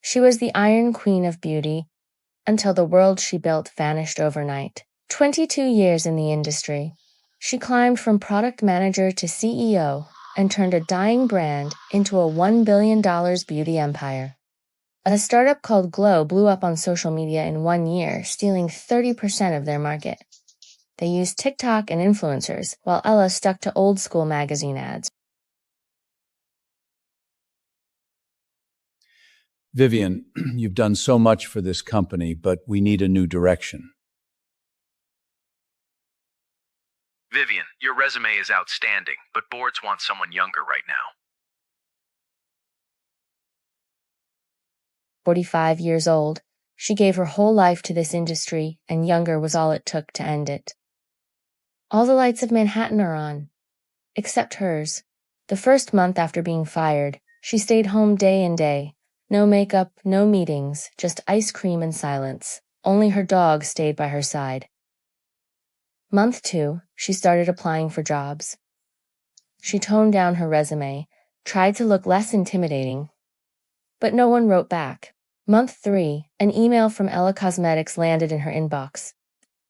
She was the Iron Queen of beauty, until the world she built vanished overnight. 22 years in the industry. She climbed from product manager to CEO and turned a dying brand into a $1 billion beauty empire. A startup called Glow blew up on social media in 1 year, stealing 30% of their market. They used TikTok and influencers, while Ella stuck to old-school magazine ads. Vivian, you've done so much for this company, but we need a new direction. Vivian, your resume is outstanding, but boards want someone younger right now. 45 years old, she gave her whole life to this industry, and younger was all it took to end it. All the lights of Manhattan are on, except hers. The first month after being fired, she stayed home day and day. No makeup, no meetings, just ice cream and silence. Only her dog stayed by her side. Month 2, she started applying for jobs. She toned down her resume, tried to look less intimidating, but no one wrote back. Month 3, an email from Ella Cosmetics landed in her inbox.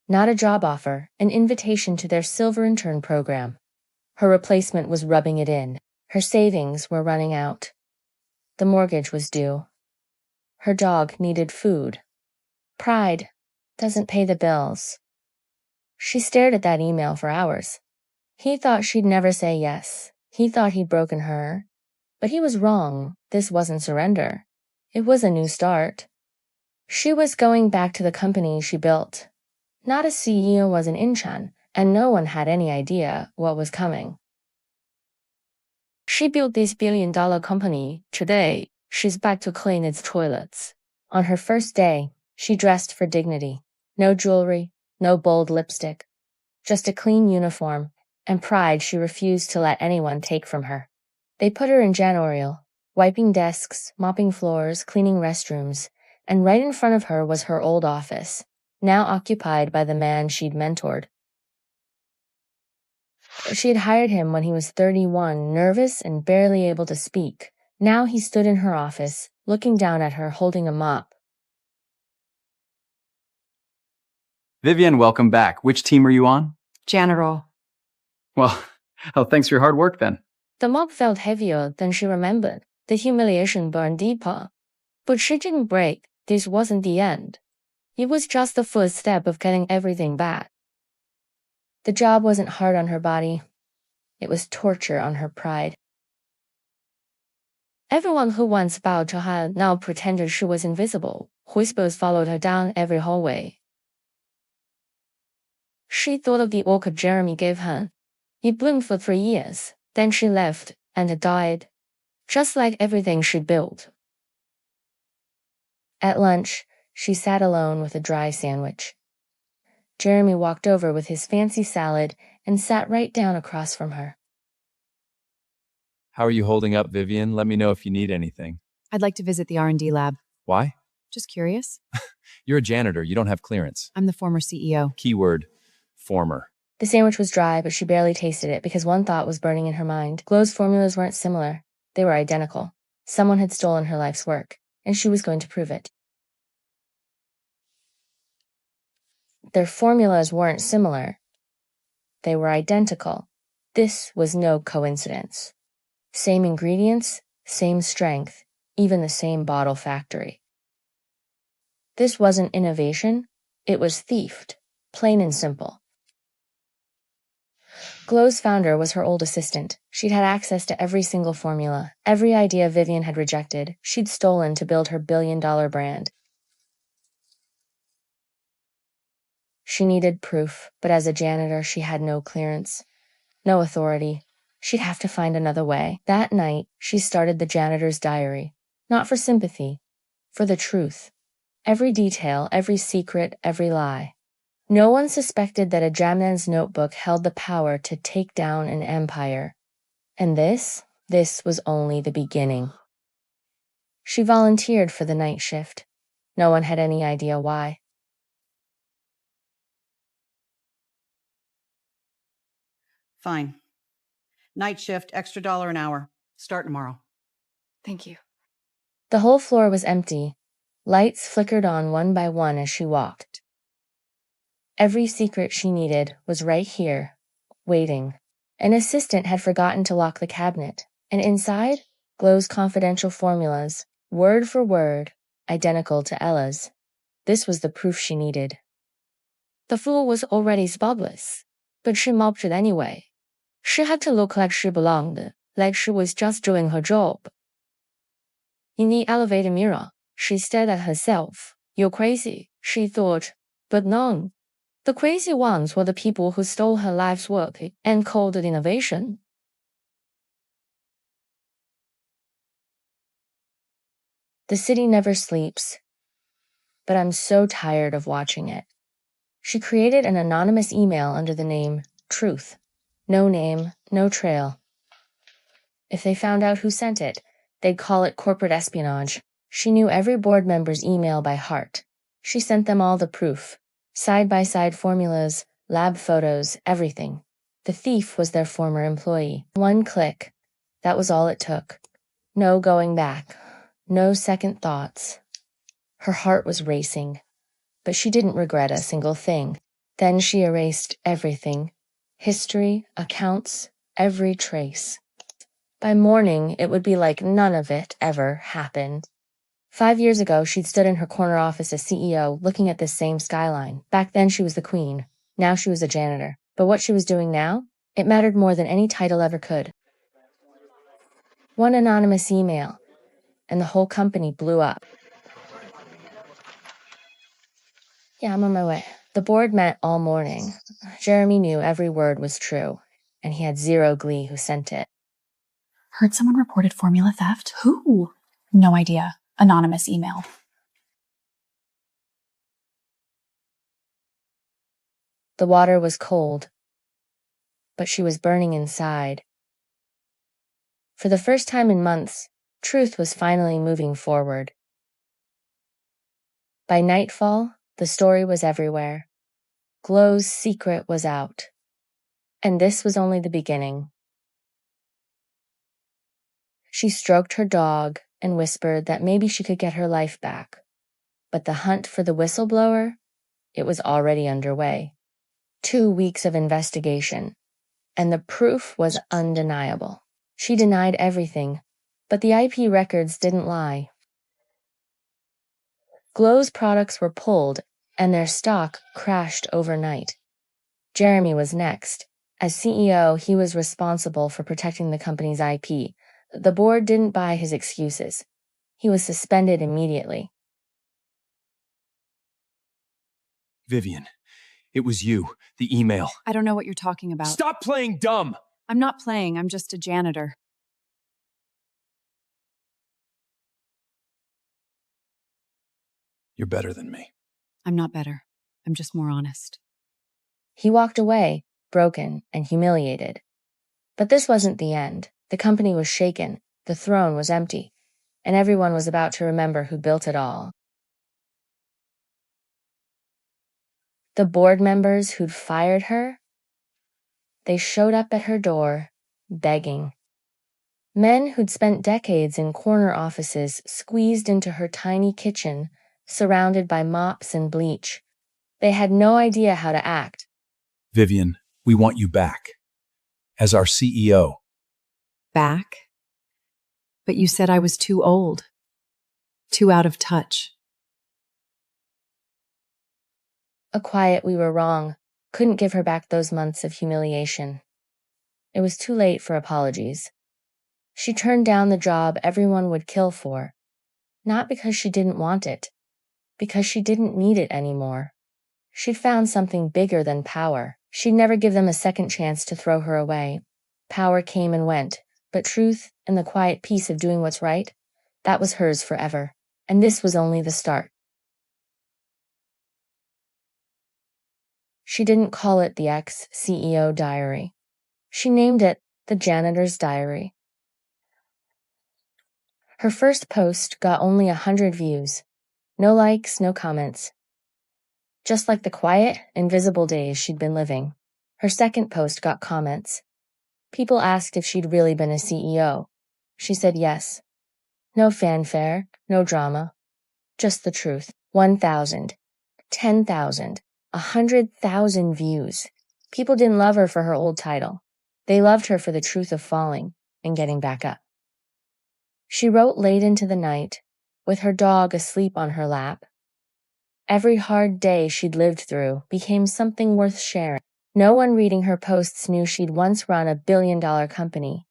Not a job offer, an invitation to their Silver Intern program. Her replacement was rubbing it in. Her savings were running out. The mortgage was due. Her dog needed food. Pride doesn't pay the bills. She stared at that email for hours. He thought she'd never say yes. He thought he'd broken her. But he was wrong. This wasn't surrender. It was a new start. She was going back to the company she built. Not as CEO was in Inchan, and no one had any idea what was coming. She built this billion-dollar company. Today, she's back to clean its toilets. On her first day, she dressed for dignity. No jewelry, no bold lipstick. Just a clean uniform, and pride she refused to let anyone take from her. They put her in janitorial, wiping desks, mopping floors, cleaning restrooms, and right in front of her was her old office, now occupied by the man she'd mentored. She had hired him when he was 31, nervous and barely able to speak. Now he stood in her office, looking down at her, holding a mop. Vivian, welcome back. Which team are you on? Janitor. Well, thanks for your hard work then. The mop felt heavier than she remembered. The humiliation burned deeper. But she didn't break. This wasn't the end. It was just the first step of getting everything back. The job wasn't hard on her body. It was torture on her pride. Everyone who once bowed to her now pretended she was invisible. Whispers followed her down every hallway. She thought of the orchid Jeremy gave her. It bloomed for 3 years. Then she left, and it died. Just like everything she built. At lunch, she sat alone with a dry sandwich. Jeremy walked over with his fancy salad and sat right down across from her. How are you holding up, Vivian? Let me know if you need anything. I'd like to visit the R&D lab. Why? Just curious. You're a janitor. You don't have clearance. I'm the former CEO. Keyword, former. The sandwich was dry, but she barely tasted it because one thought was burning in her mind. Glow's formulas weren't similar. They were identical. Someone had stolen her life's work, and she was going to prove it. Their formulas weren't similar. They were identical. This was no coincidence. Same ingredients, same strength, even the same bottle factory. This wasn't innovation. It was theft, plain and simple. Glow's founder was her old assistant. She'd had access to every single formula. Every idea Vivian had rejected, she'd stolen to build her billion-dollar brand. She needed proof, but as a janitor, she had no clearance, no authority. She'd have to find another way. That night, she started the janitor's diary. Not for sympathy, for the truth. Every detail, every secret, every lie. No one suspected that a Jamnan's notebook held the power to take down an empire. And this was only the beginning. She volunteered for the night shift. No one had any idea why. Fine. Night shift, extra $1 an hour. Start tomorrow. Thank you. The whole floor was empty. Lights flickered on one by one as she walked. Every secret she needed was right here, waiting. An assistant had forgotten to lock the cabinet, and inside, Glow's confidential formulas, word for word, identical to Ella's. This was the proof she needed. The floor was already spotless, but she mopped it anyway. She had to look like she belonged, like she was just doing her job. In the elevator mirror, she stared at herself. You're crazy, she thought, but no. The crazy ones were the people who stole her life's work and called it innovation. The city never sleeps, but I'm so tired of watching it. She created an anonymous email under the name Truth. No name, no trail. If they found out who sent it, they'd call it corporate espionage. She knew every board member's email by heart. She sent them all the proof. Side-by-side formulas, lab photos, everything. The thief was their former employee. One click. That was all it took. No going back. No second thoughts. Her heart was racing, but she didn't regret a single thing. Then she erased everything. History, accounts, every trace. By morning, it would be like none of it ever happened. 5 years ago, she'd stood in her corner office as CEO, looking at this same skyline. Back then, she was the queen. Now she was a janitor. But what she was doing now, it mattered more than any title ever could. One anonymous email, and the whole company blew up. Yeah, I'm on my way. The board met all morning. Jeremy knew every word was true, and he had zero glee who sent it. Heard someone reported formula theft? Who? No idea. Anonymous email. The water was cold, but she was burning inside. For the first time in months, truth was finally moving forward. By nightfall, the story was everywhere. Glow's secret was out. And this was only the beginning. She stroked her dog and whispered that maybe she could get her life back. But the hunt for the whistleblower, it was already underway. 2 weeks of investigation, and the proof was undeniable. She denied everything, but the IP records didn't lie. Glow's products were pulled, and their stock crashed overnight. Jeremy was next. As CEO, he was responsible for protecting the company's IP. The board didn't buy his excuses. He was suspended immediately. Vivian, it was you. The email. I don't know what you're talking about. Stop playing dumb! I'm not playing, I'm just a janitor. You're better than me. I'm not better. I'm just more honest. He walked away, broken and humiliated. But this wasn't the end. The company was shaken, the throne was empty, and everyone was about to remember who built it all. The board members who'd fired her, they showed up at her door, begging. Men who'd spent decades in corner offices squeezed into her tiny kitchen, surrounded by mops and bleach. They had no idea how to act. Vivian, we want you back. As our CEO. Back? But you said I was too old. Too out of touch. A quiet we were wrong couldn't give her back those months of humiliation. It was too late for apologies. She turned down the job everyone would kill for, not because she didn't want it, because she didn't need it anymore. She'd found something bigger than power. She'd never give them a second chance to throw her away. Power came and went, but truth and the quiet peace of doing what's right, that was hers forever. And this was only the start. She didn't call it the ex-CEO diary. She named it the janitor's diary. Her first post got only 100 views. No likes, no comments. Just like the quiet, invisible days she'd been living. Her second post got comments. People asked if she'd really been a CEO. She said yes. No fanfare, no drama, just the truth. 1,000, 10,000, 100,000 views. People didn't love her for her old title. They loved her for the truth of falling and getting back up. She wrote late into the night, with her dog asleep on her lap. Every hard day she'd lived through became something worth sharing. No one reading her posts knew she'd once run a billion-dollar company.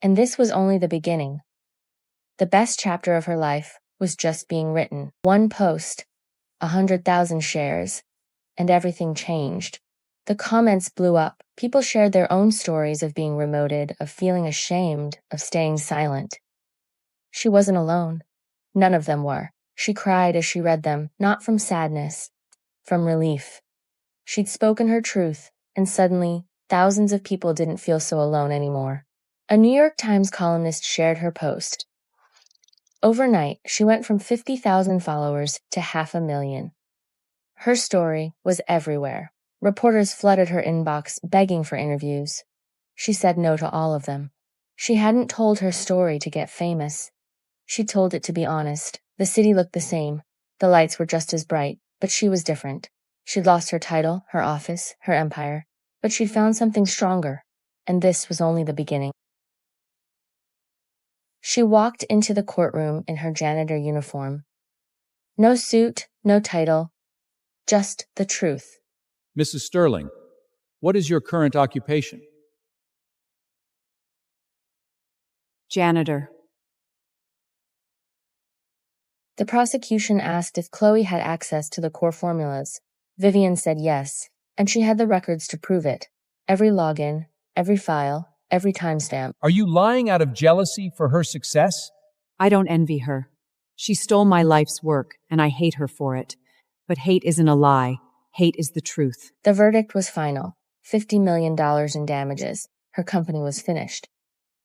And this was only the beginning. The best chapter of her life was just being written. One post, 100,000 shares, and everything changed. The comments blew up. People shared their own stories of being remoted, of feeling ashamed, of staying silent. She wasn't alone. None of them were. She cried as she read them, not from sadness, from relief. She'd spoken her truth, and suddenly, thousands of people didn't feel so alone anymore. A New York Times columnist shared her post. Overnight, she went from 50,000 followers to 500,000. Her story was everywhere. Reporters flooded her inbox, begging for interviews. She said no to all of them. She hadn't told her story to get famous. She told it to be honest. The city looked the same. The lights were just as bright, but she was different. She'd lost her title, her office, her empire, but she'd found something stronger, and this was only the beginning. She walked into the courtroom in her janitor uniform. No suit, no title, just the truth. Mrs. Sterling, what is your current occupation? Janitor. The prosecution asked if Chloe had access to the core formulas. Vivian said yes, and she had the records to prove it. Every login, every file, every timestamp. Are you lying out of jealousy for her success? I don't envy her. She stole my life's work, and I hate her for it. But hate isn't a lie. Hate is the truth. The verdict was final. $50 million in damages. Her company was finished.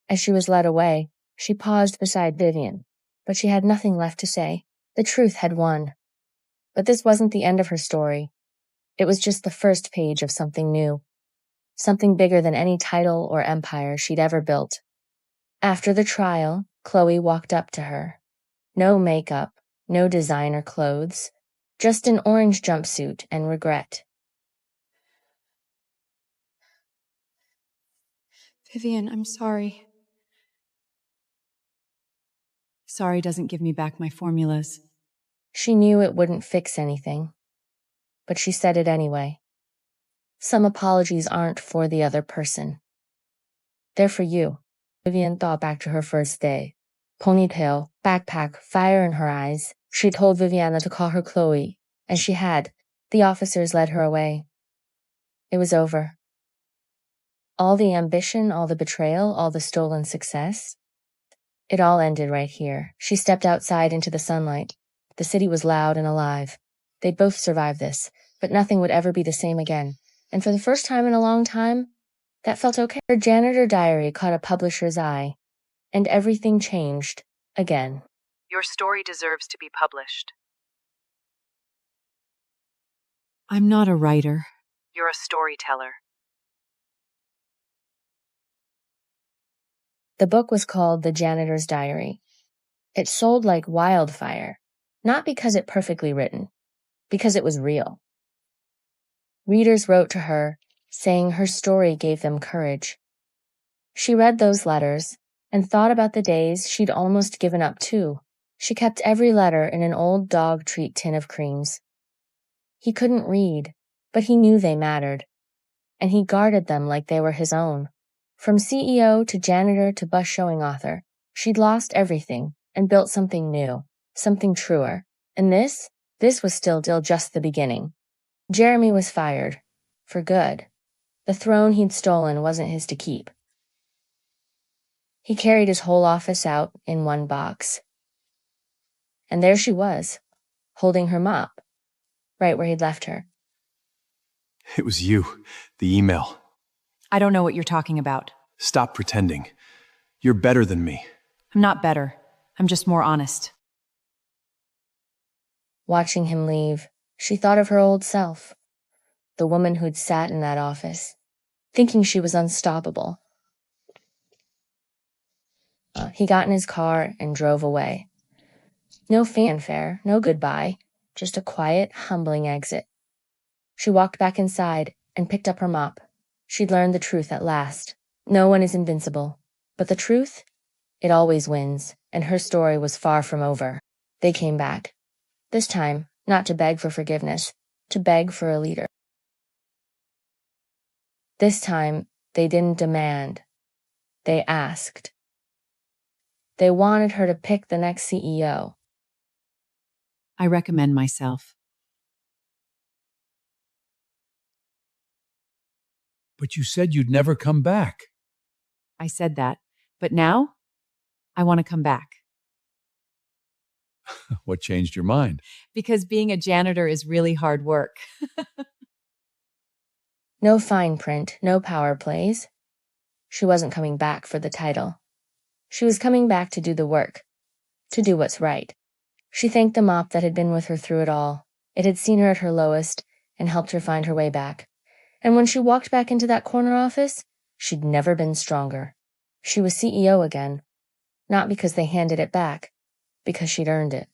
As she was led away, she paused beside Vivian, but she had nothing left to say. The truth had won. But this wasn't the end of her story. It was just the first page of something new. Something bigger than any title or empire she'd ever built. After the trial, Chloe walked up to her. No makeup, no designer clothes, just an orange jumpsuit and regret. Vivian, I'm sorry. Sorry doesn't give me back my formulas. She knew it wouldn't fix anything, but she said it anyway. Some apologies aren't for the other person. They're for you. Vivian thought back to her first day. Ponytail, backpack, fire in her eyes. She told Viviana to call her Chloe, and she had. The officers led her away. It was over. All the ambition, all the betrayal, all the stolen success. It all ended right here. She stepped outside into the sunlight. The city was loud and alive. They'd both survive this, but nothing would ever be the same again. And for the first time in a long time, that felt okay. Her janitor diary caught a publisher's eye, and everything changed again. Your story deserves to be published. I'm not a writer. You're a storyteller. The book was called The Janitor's Diary. It sold like wildfire, not because it perfectly written, because it was real. Readers wrote to her, saying her story gave them courage. She read those letters and thought about the days she'd almost given up too. She kept every letter in an old dog treat tin of creams. He couldn't read, but he knew they mattered, and he guarded them like they were his own. From CEO to janitor to bus showing author, she'd lost everything and built something new, something truer. And this was still just the beginning. Jeremy was fired. For good. The throne he'd stolen wasn't his to keep. He carried his whole office out in one box. And there she was, holding her mop, right where he'd left her. It was you, the email. I don't know what you're talking about. Stop pretending. You're better than me. I'm not better. I'm just more honest. Watching him leave, she thought of her old self, the woman who'd sat in that office, thinking she was unstoppable. He got in his car and drove away. No fanfare, no goodbye, just a quiet, humbling exit. She walked back inside and picked up her mop. She'd learned the truth at last. No one is invincible. But the truth? It always wins, and her story was far from over. They came back. This time, not to beg for forgiveness, to beg for a leader. This time, they didn't demand. They asked. They wanted her to pick the next CEO. I recommend myself. But you said you'd never come back. I said that. But now, I want to come back. What changed your mind? Because being a janitor is really hard work. No fine print, no power plays. She wasn't coming back for the title. She was coming back to do the work, to do what's right. She thanked the mop that had been with her through it all. It had seen her at her lowest and helped her find her way back. And when she walked back into that corner office, she'd never been stronger. She was CEO again, not because they handed it back, because she'd earned it.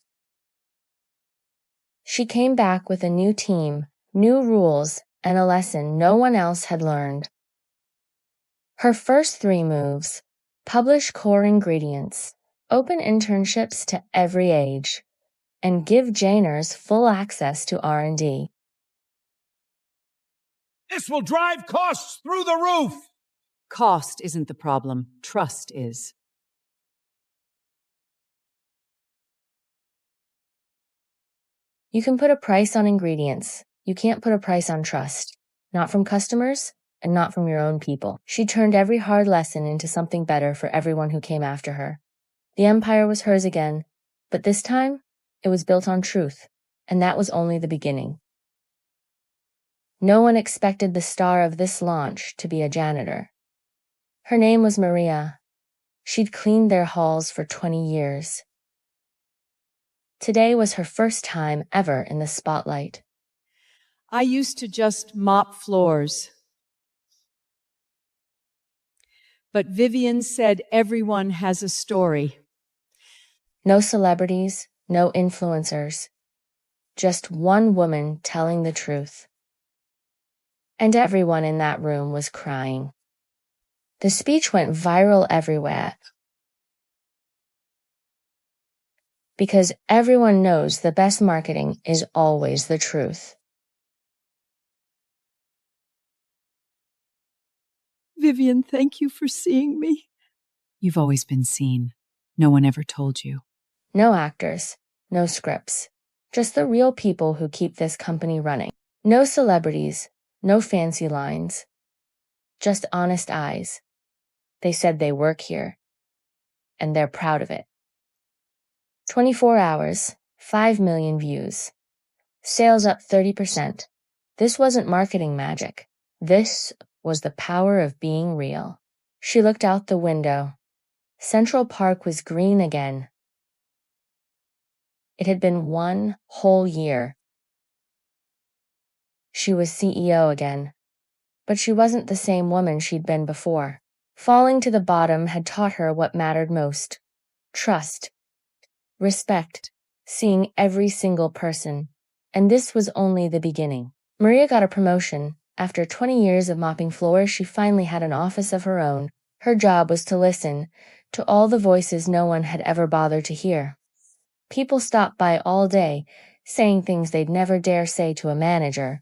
She came back with a new team, new rules, and a lesson no one else had learned. Her first 3 moves: publish core ingredients, open internships to every age, and give Janers full access to R&D. This will drive costs through the roof! Cost isn't the problem. Trust is. You can put a price on ingredients. You can't put a price on trust. Not from customers, and not from your own people. She turned every hard lesson into something better for everyone who came after her. The empire was hers again, but this time, it was built on truth, and that was only the beginning. No one expected the star of this launch to be a janitor. Her name was Maria. She'd cleaned their halls for 20 years. Today was her first time ever in the spotlight. I used to just mop floors. But Vivian said everyone has a story. No celebrities, no influencers. Just one woman telling the truth. And everyone in that room was crying. The speech went viral everywhere. Because everyone knows the best marketing is always the truth. Vivian, thank you for seeing me. You've always been seen. No one ever told you. No actors, no scripts. Just the real people who keep this company running. No celebrities, no fancy lines. Just honest eyes. They said they work here. And they're proud of it. 24 hours, 5 million views. Sales up 30%. This wasn't marketing magic. This was the power of being real. She looked out the window. Central Park was green again. It had been 1 whole year. She was CEO again. But she wasn't the same woman she'd been before. Falling to the bottom had taught her what mattered most. Trust. Respect. Seeing every single person. And this was only the beginning. Maria got a promotion. After 20 years of mopping floors, she finally had an office of her own. Her job was to listen to all the voices no one had ever bothered to hear. People stopped by all day, saying things they'd never dare say to a manager.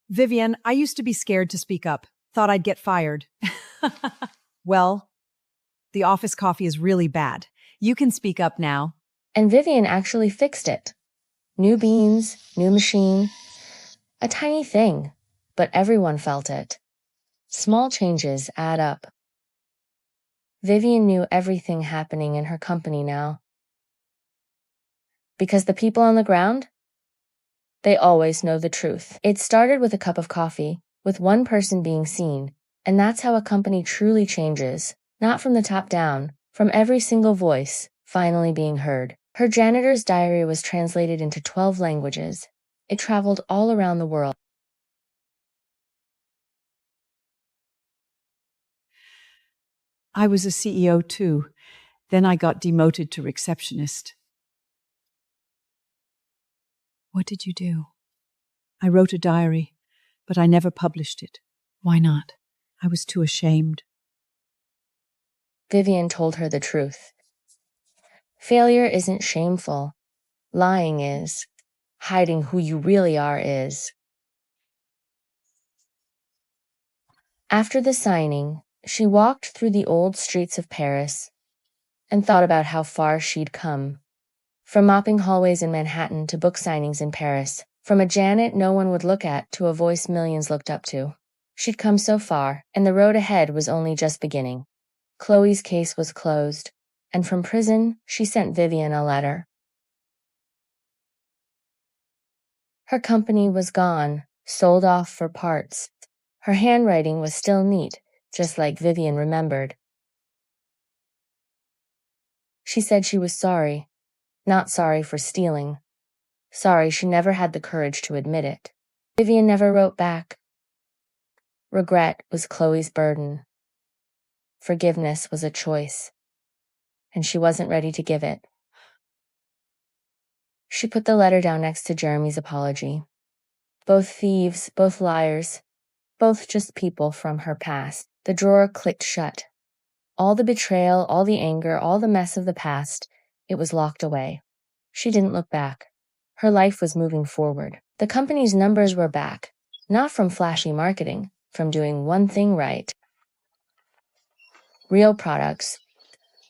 Vivian, I used to be scared to speak up. Thought I'd get fired. Well, the office coffee is really bad. You can speak up now. And Vivian actually fixed it. New beans, new machine. A tiny thing, but everyone felt it. Small changes add up. Vivian knew everything happening in her company now. Because the people on the ground, they always know the truth. It started with a cup of coffee, with one person being seen, and that's how a company truly changes, not from the top down, from every single voice finally being heard. Her janitor's diary was translated into 12 languages. It traveled all around the world. I was a CEO too. Then I got demoted to receptionist. What did you do? I wrote a diary, but I never published it. Why not? I was too ashamed. Vivian told her the truth. Failure isn't shameful. Lying is. Hiding who you really are is. After the signing, she walked through the old streets of Paris and thought about how far she'd come. From mopping hallways in Manhattan to book signings in Paris, from a Janet no one would look at to a voice millions looked up to. She'd come so far, and the road ahead was only just beginning. Chloe's case was closed, and from prison, she sent Vivian a letter. Her company was gone, sold off for parts. Her handwriting was still neat, just like Vivian remembered. She said she was sorry, not sorry for stealing. Sorry she never had the courage to admit it. Vivian never wrote back. Regret was Chloe's burden. Forgiveness was a choice, and she wasn't ready to give it. She put the letter down next to Jeremy's apology. Both thieves, both liars, both just people from her past. The drawer clicked shut. All the betrayal, all the anger, all the mess of the past, it was locked away. She didn't look back. Her life was moving forward. The company's numbers were back, not from flashy marketing, from doing one thing right. Real products,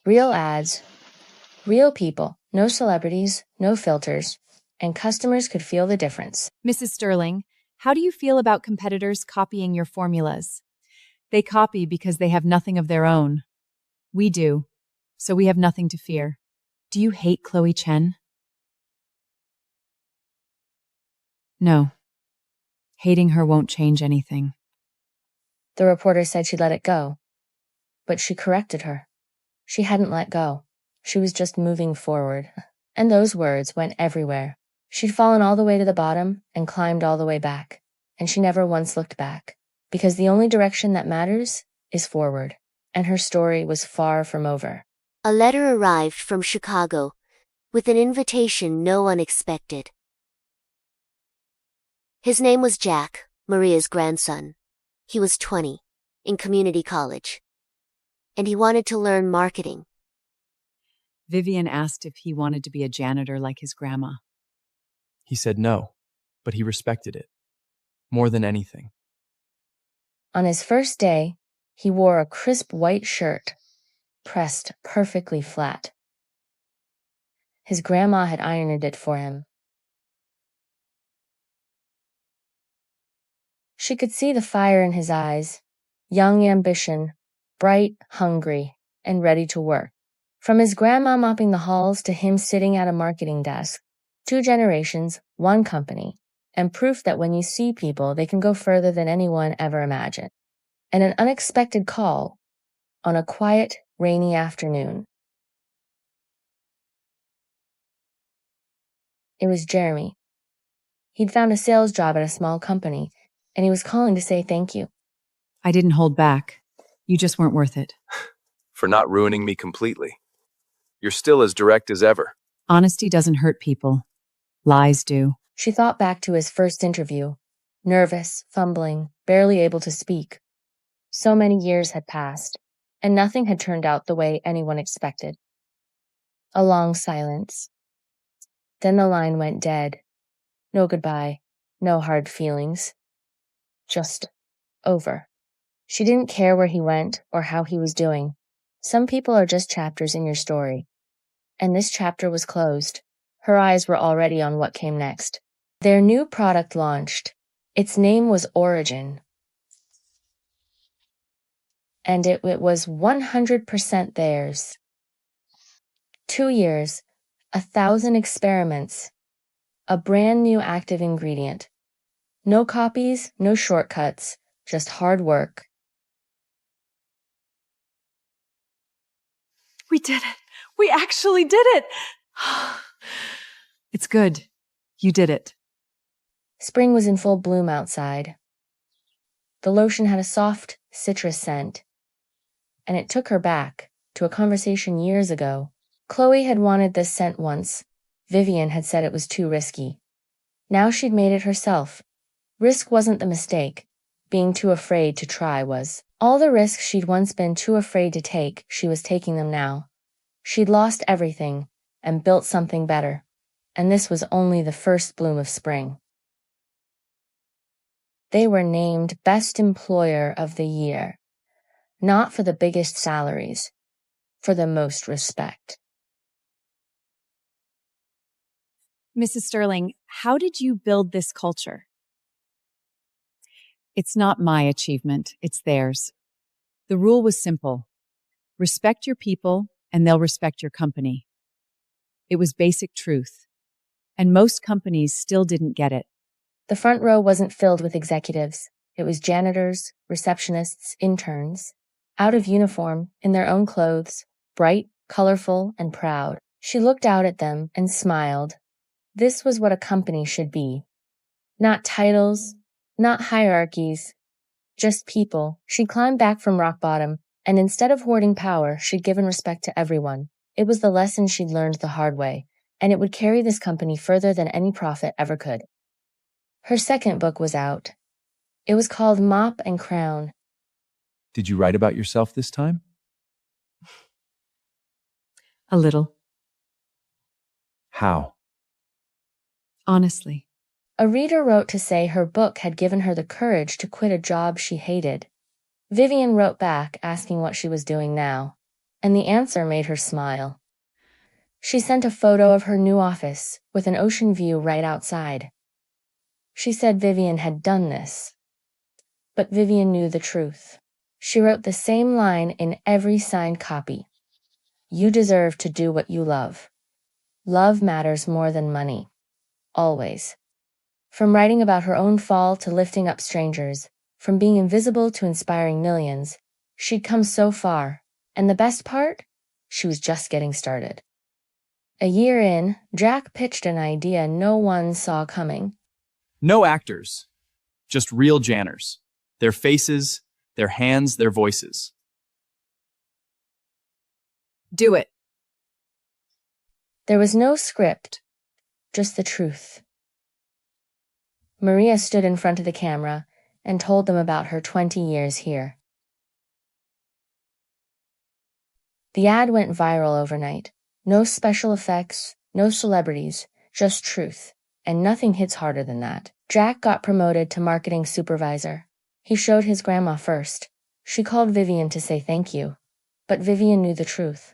real ads, real people, no celebrities, no filters, and customers could feel the difference. Mrs. Sterling, how do you feel about competitors copying your formulas? They copy because they have nothing of their own. We do, so we have nothing to fear. Do you hate Chloe Chen? No. Hating her won't change anything. The reporter said she'd let it go, but she corrected her. She hadn't let go. She was just moving forward, and those words went everywhere. She'd fallen all the way to the bottom and climbed all the way back, and she never once looked back, because the only direction that matters is forward, and her story was far from over. A letter arrived from Chicago, with an invitation no one expected. His name was Jack, Maria's grandson. He was 20, in community college, and he wanted to learn marketing. Vivian asked if he wanted to be a janitor like his grandma. He said no, but he respected it. More than anything. On his first day, he wore a crisp white shirt, pressed perfectly flat. His grandma had ironed it for him. She could see the fire in his eyes, young ambition, bright, hungry, and ready to work. From his grandma mopping the halls to him sitting at a marketing desk, 2 generations, 1 company, and proof that when you see people, they can go further than anyone ever imagined. And an unexpected call on a quiet, rainy afternoon. It was Jeremy. He'd found a sales job at a small company, and he was calling to say thank you. I didn't hold back. You just weren't worth it. For not ruining me completely. You're still as direct as ever. Honesty doesn't hurt people. Lies do. She thought back to his first interview, nervous, fumbling, barely able to speak. So many years had passed, and nothing had turned out the way anyone expected. A long silence. Then the line went dead. No goodbye, no hard feelings. Just over. She didn't care where he went or how he was doing. Some people are just chapters in your story. And this chapter was closed. Her eyes were already on what came next. Their new product launched. Its name was Origin. And it was 100% theirs. 2 years, 1,000 experiments, a brand new active ingredient. No copies, no shortcuts, just hard work. We did it. We actually did it. It's good. You did it. Spring was in full bloom outside. The lotion had a soft citrus scent, and it took her back, to a conversation years ago. Chloe had wanted this scent once. Vivian had said it was too risky. Now she'd made it herself. Risk wasn't the mistake. Being too afraid to try was. All the risks she'd once been too afraid to take, she was taking them now. She'd lost everything and built something better. And this was only the first bloom of spring. They were named Best Employer of the Year, not for the biggest salaries, for the most respect. Mrs. Sterling, how did you build this culture? It's not my achievement, it's theirs. The rule was simple. Respect your people, and they'll respect your company. It was basic truth, and most companies still didn't get it. The front row wasn't filled with executives. It was janitors, receptionists, interns, out of uniform, in their own clothes, bright, colorful, and proud. She looked out at them and smiled. This was what a company should be. Not titles, not hierarchies, just people. She climbed back from rock bottom, and instead of hoarding power, she'd given respect to everyone. It was the lesson she'd learned the hard way, and it would carry this company further than any prophet ever could. Her second book was out. It was called Mop and Crown. Did you write about yourself this time? A little. How? Honestly. A reader wrote to say her book had given her the courage to quit a job she hated. Vivian wrote back asking what she was doing now, and the answer made her smile. She sent a photo of her new office with an ocean view right outside. She said Vivian had done this, but Vivian knew the truth. She wrote the same line in every signed copy. You deserve to do what you love. Love matters more than money. Always. From writing about her own fall to lifting up strangers, from being invisible to inspiring millions, she'd come so far. And the best part? She was just getting started. A year in, Jack pitched an idea no one saw coming. No actors, just real Janners. Their faces, their hands, their voices. Do it. There was no script, just the truth. Maria stood in front of the camera and told them about her 20 years here. The ad went viral overnight. No special effects, no celebrities, just truth. And nothing hits harder than that. Jack got promoted to marketing supervisor. He showed his grandma first. She called Vivian to say thank you. But Vivian knew the truth.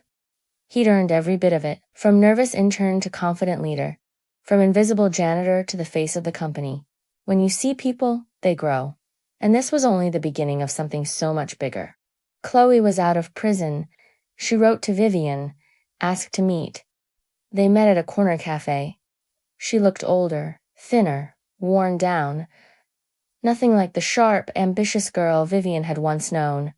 He'd earned every bit of it, from nervous intern to confident leader, from invisible janitor to the face of the company. When you see people, they grow. And this was only the beginning of something so much bigger. Chloe was out of prison. She wrote to Vivian, asked to meet. They met at a corner cafe. She looked older, thinner, worn down. Nothing like the sharp, ambitious girl Vivian had once known.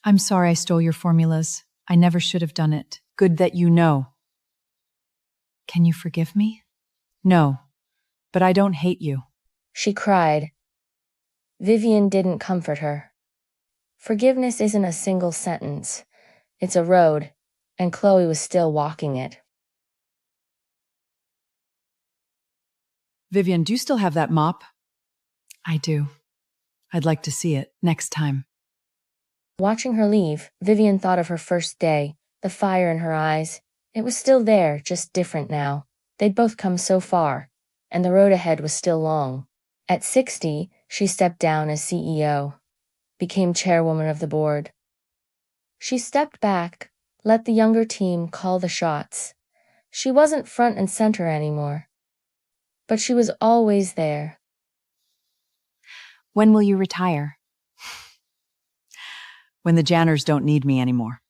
I'm sorry I stole your formulas. I never should have done it. Good that you know. Can you forgive me? No, but I don't hate you. She cried. Vivian didn't comfort her. Forgiveness isn't a single sentence. It's a road, and Chloe was still walking it. Vivian, do you still have that mop? I do. I'd like to see it next time. Watching her leave, Vivian thought of her first day, the fire in her eyes. It was still there, just different now. They'd both come so far, and the road ahead was still long. At 60, she stepped down as CEO, became chairwoman of the board. She stepped back, let the younger team call the shots. She wasn't front and center anymore, but she was always there. When will you retire? When the Janners don't need me anymore.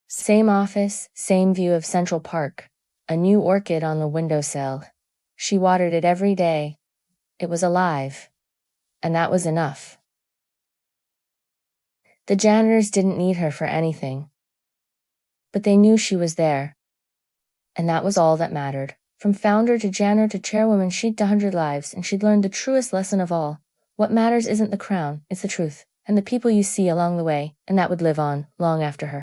Same office, same view of Central Park, a new orchid on the windowsill. She watered it every day. It was alive, and that was enough. The janitors didn't need her for anything, but they knew she was there, and that was all that mattered. From founder to janitor to chairwoman, she'd 100 lives, and she'd learned the truest lesson of all. What matters isn't the crown, it's the truth, and the people you see along the way, and that would live on long after her.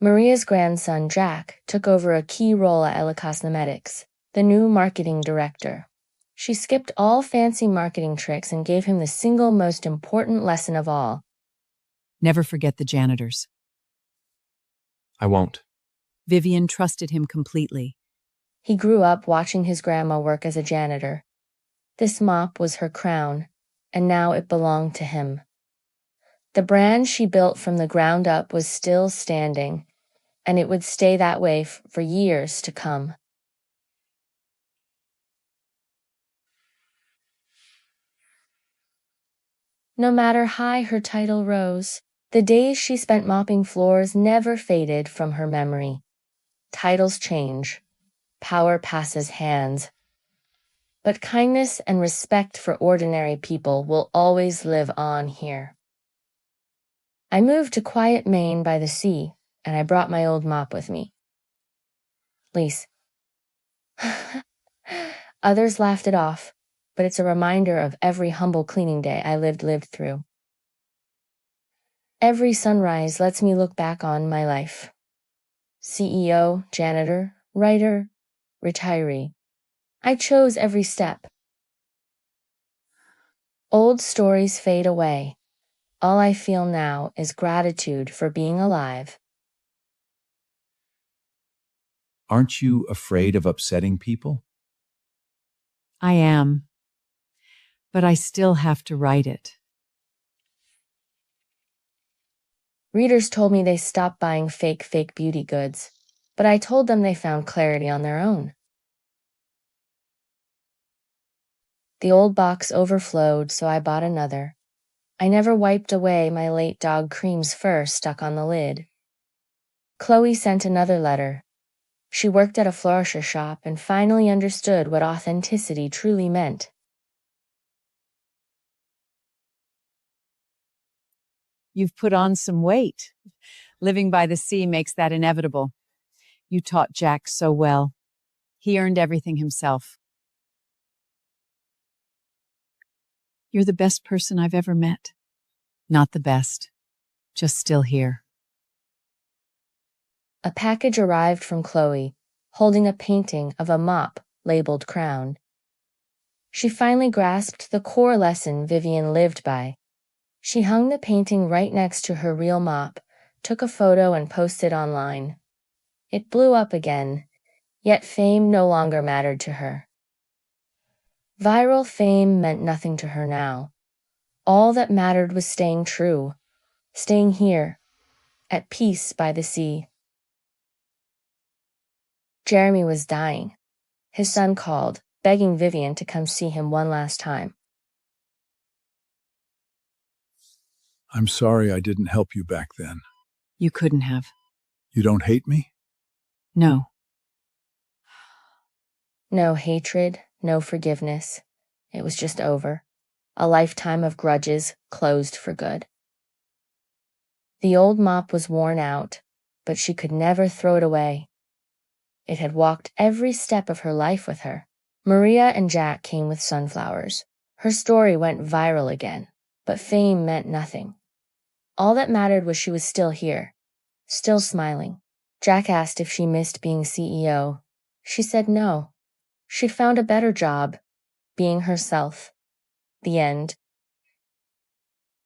Maria's grandson, Jack, took over a key role at Ella Cosmetics, the new marketing director. She skipped all fancy marketing tricks and gave him the single most important lesson of all. Never forget the janitors. I won't. Vivian trusted him completely. He grew up watching his grandma work as a janitor. This mop was her crown, and now it belonged to him. The brand she built from the ground up was still standing, and it would stay that way for years to come. No matter high her title rose, the days she spent mopping floors never faded from her memory. Titles change. Power passes hands. But kindness and respect for ordinary people will always live on here. I moved to quiet Maine by the sea, and I brought my old mop with me. Lise. Others laughed it off, but it's a reminder of every humble cleaning day I lived through. Every sunrise lets me look back on my life. CEO, janitor, writer, retiree. I chose every step. Old stories fade away. All I feel now is gratitude for being alive. Aren't you afraid of upsetting people? I am. But I still have to write it. Readers told me they stopped buying fake beauty goods, but I told them they found clarity on their own. The old box overflowed, so I bought another. I never wiped away my late dog Cream's fur stuck on the lid. Chloe sent another letter. She worked at a flourisher shop and finally understood what authenticity truly meant. You've put on some weight. Living by the sea makes that inevitable. You taught Jack so well. He earned everything himself. You're the best person I've ever met. Not the best, just still here. A package arrived from Chloe, holding a painting of a mop labeled Crown. She finally grasped the core lesson Vivian lived by. She hung the painting right next to her real mop, took a photo and posted online. It blew up again, yet fame no longer mattered to her. Viral fame meant nothing to her now. All that mattered was staying true, staying here, at peace by the sea. Jeremy was dying. His son called, begging Vivian to come see him one last time. I'm sorry I didn't help you back then. You couldn't have. You don't hate me? No. No hatred, no forgiveness. It was just over. A lifetime of grudges closed for good. The old mop was worn out, but she could never throw it away. It had walked every step of her life with her. Maria and Jack came with sunflowers. Her story went viral again, but fame meant nothing. All that mattered was she was still here, still smiling. Jack asked if she missed being CEO. She said no. She'd found a better job, being herself. The end.